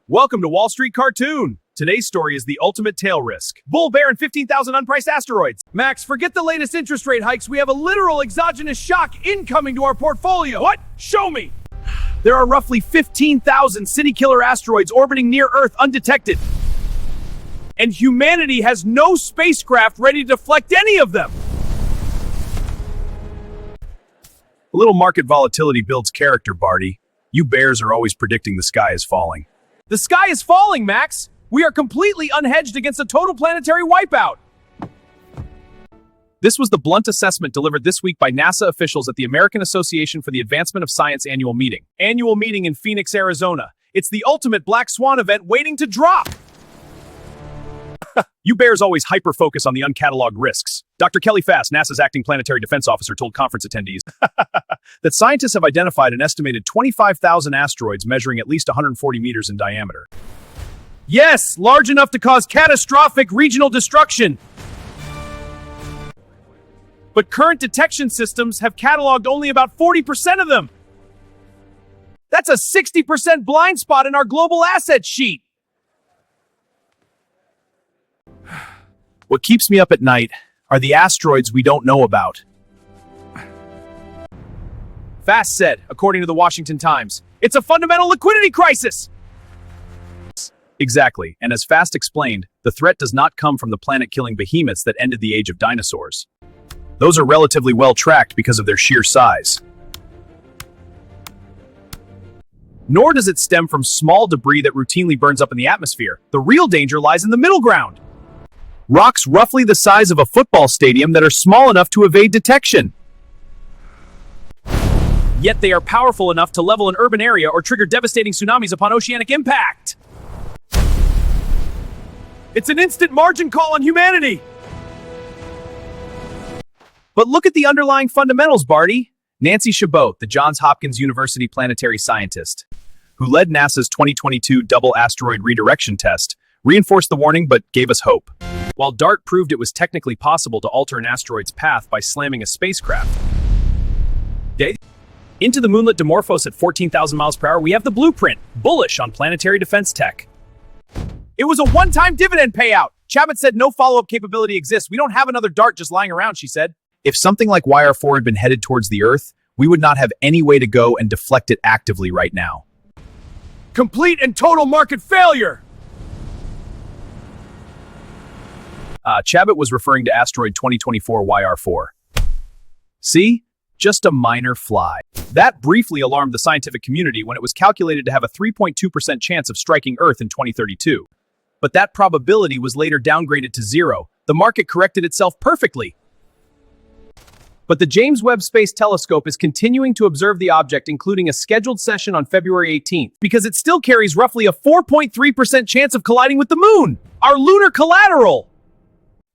Welcome to Wall Street Cartoon. Today's story is the ultimate tail risk. Bull, bear, and 15,000 unpriced asteroids. Max, forget the latest interest rate hikes. We have a literal exogenous shock incoming to our portfolio. What? Show me. There are roughly 15,000 city-killer asteroids orbiting near Earth undetected. And humanity has no spacecraft ready to deflect any of them. A little market volatility builds character, Barty. You bears are always predicting the sky is falling. The sky is falling, Max! We are completely unhedged against a total planetary wipeout! This was the blunt assessment delivered this week by NASA officials at the American Association for the Advancement of Science annual meeting. Annual meeting in Phoenix, Arizona. It's the ultimate black swan event waiting to drop! You bears always hyper-focus on the uncatalogued risks. Dr. Kelly Fass, NASA's acting planetary defense officer, told conference attendees that scientists have identified an estimated 25,000 asteroids measuring at least 140 meters in diameter. Yes, large enough to cause catastrophic regional destruction. But current detection systems have cataloged only about 40% of them. That's a 60% blind spot in our global asset sheet. What keeps me up at night are the asteroids we don't know about. Fast said, according to the Washington Times, it's a fundamental liquidity crisis. Exactly, and as Fast explained, the threat does not come from the planet-killing behemoths that ended the age of dinosaurs. Those are relatively well tracked because of their sheer size. Nor does it stem from small debris that routinely burns up in the atmosphere. The real danger lies in the middle ground. Rocks roughly the size of a football stadium that are small enough to evade detection. Yet they are powerful enough to level an urban area or trigger devastating tsunamis upon oceanic impact. It's an instant margin call on humanity. But look at the underlying fundamentals, Barty. Nancy Chabot, the Johns Hopkins University planetary scientist, who led NASA's 2022 double asteroid redirection test, reinforced the warning but gave us hope. While DART proved it was technically possible to alter an asteroid's path by slamming a spacecraft into the moonlit Dimorphos at 14,000 miles per hour, we have the blueprint, bullish on planetary defense tech. It was a one-time dividend payout. Chabot said no follow-up capability exists. We don't have another DART just lying around, she said. If something like YR4 had been headed towards the Earth, we would not have any way to go and deflect it actively right now. Complete and total market failure! Chabot was referring to asteroid 2024 YR4. See? Just a minor fly. That briefly alarmed the scientific community when it was calculated to have a 3.2% chance of striking Earth in 2032. But that probability was later downgraded to 0. The market corrected itself perfectly. But the James Webb Space Telescope is continuing to observe the object, including a scheduled session on February 18th, because it still carries roughly a 4.3% chance of colliding with the moon, our lunar collateral.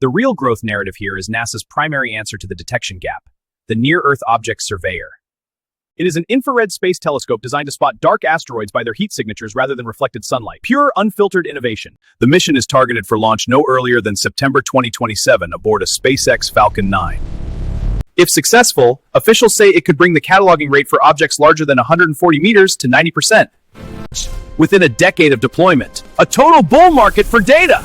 The real growth narrative here is NASA's primary answer to the detection gap, the Near-Earth Object Surveyor. It is an infrared space telescope designed to spot dark asteroids by their heat signatures rather than reflected sunlight. Pure, unfiltered innovation. The mission is targeted for launch no earlier than September 2027 aboard a SpaceX Falcon 9. If successful, officials say it could bring the cataloging rate for objects larger than 140 meters to 90%. Within a decade of deployment. A total bull market for data!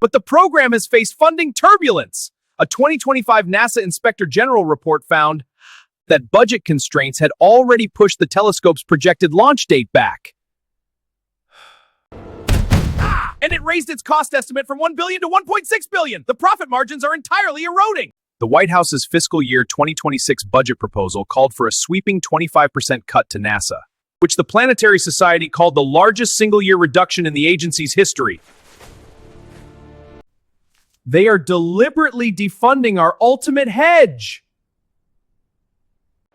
But the program has faced funding turbulence. A 2025 NASA Inspector General report found that budget constraints had already pushed the telescope's projected launch date back. And it raised its cost estimate from $1 billion to $1.6 billion. The profit margins are entirely eroding. The White House's fiscal year 2026 budget proposal called for a sweeping 25% cut to NASA, which the Planetary Society called the largest single-year reduction in the agency's history. They are deliberately defunding our ultimate hedge.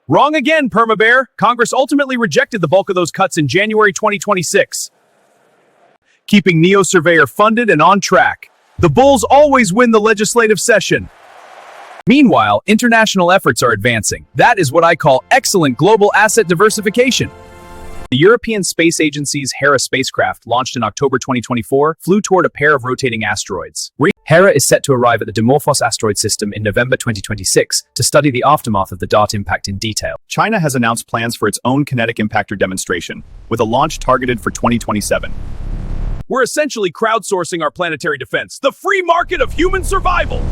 Wrong again, Permabear. Congress ultimately rejected the bulk of those cuts in January 2026, keeping NEO Surveyor funded and on track. The Bulls always win the legislative session. Meanwhile, international efforts are advancing. That is what I call excellent global asset diversification. The European Space Agency's Hera spacecraft, launched in October 2024, flew toward a pair of rotating asteroids. Hera is set to arrive at the Dimorphos asteroid system in November 2026 to study the aftermath of the DART impact in detail. China has announced plans for its own kinetic impactor demonstration, with a launch targeted for 2027. We're essentially crowdsourcing our planetary defense, the free market of human survival!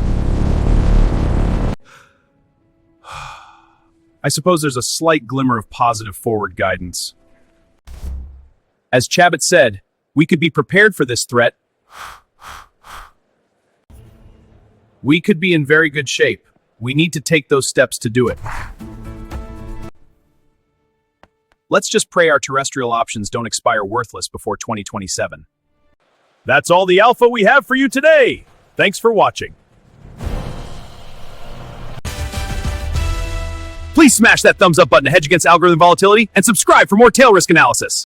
I suppose there's a slight glimmer of positive forward guidance. As Chabot said, we could be prepared for this threat. We could be in very good shape. We need to take those steps to do it. Let's just pray our terrestrial options don't expire worthless before 2027. That's all the alpha we have for you today. Thanks for watching. Please smash that thumbs up button to hedge against algorithm volatility and subscribe for more tail risk analysis.